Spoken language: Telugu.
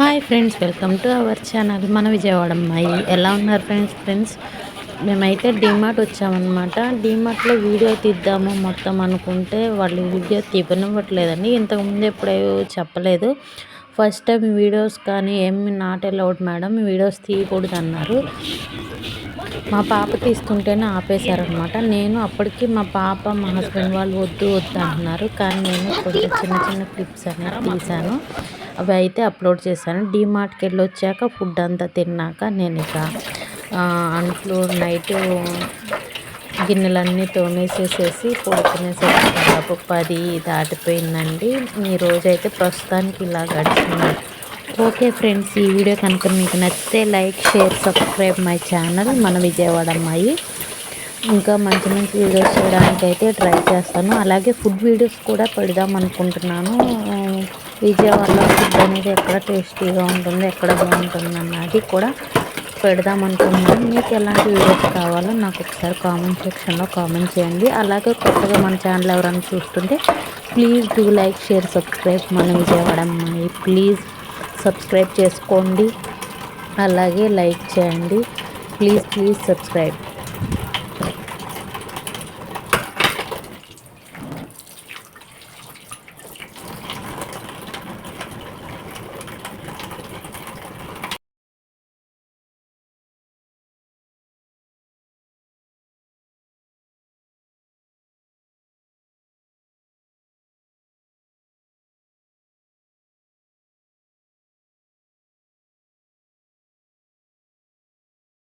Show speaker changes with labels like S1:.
S1: Hi friends, welcome to our channel మన విజయవాడ అమ్మాయి. ఎలా ఉన్నారు ఫ్రెండ్స్? మేమైతే డీమార్ట్ వచ్చామన్నమాట. డీమార్ట్లో వీడియో తీద్దాము మొత్తం అనుకుంటే వాళ్ళు వీడియో తీయనివ్వట్లేదండి. ఇంతకుముందు ఎప్పుడూ చెప్పలేదు. ఫస్ట్ టైం వీడియోస్ కానీ ఏమి నాట్ అలౌడ్ మేడం, వీడియోస్ తీయకూడదు అన్నారు. మా పాప తీస్తుంటేనే ఆపేశారనమాట. నేను అప్పటికి మా పాప మా హస్బెండ్ వాళ్ళు వద్దు అంటున్నారు. కానీ నేను కొంచెం చిన్న చిన్న క్లిప్స్ అనేవి తీశాను. అవి అయితే అప్లోడ్ చేశాను. డీమార్ట్కి వెళ్ళి వచ్చాక ఫుడ్ అంతా తిన్నాక నేను ఇక అంట్లు నైట్ గిన్నెలన్నీ తోమేసేసేసి పడుకునేసరికి దాదాపు 10 దాటిపోయిందండి. ఈ రోజైతే ప్రస్తుతానికి ఇలా గడిచింది. ఓకే ఫ్రెండ్స్, ఈ వీడియో కనుక మీకు నచ్చితే like, share, subscribe my channel మన విజయవాడ అమ్మాయి. ఇంకా మంచి మంచి వీడియోస్ చేయడానికి అయితే ట్రై చేస్తాను. అలాగే ఫుడ్ వీడియోస్ కూడా పెడదాం అనుకుంటున్నాను. విజయవాడలో ఫుడ్ అనేది ఎక్కడ టేస్టీగా ఉంటుంది, ఎక్కడ బాగుంటుంది అన్నది కూడా పెడదాం అనుకుంటున్నాను. మీకు ఎలాంటి వీడియోస్ కావాలో నాకు ఒకసారి కామెంట్ సెక్షన్లో కామెంట్ చేయండి. అలాగే కొత్తగా మన ఛానల్ ఎవరైనా చూస్తుంటే please do like, share, subscribe మన విజయవాడ అమ్మాయి. ప్లీజ్ సబ్స్క్రైబ్ చేసుకోండి, అలాగే లైక్ చేయండి. Please subscribe.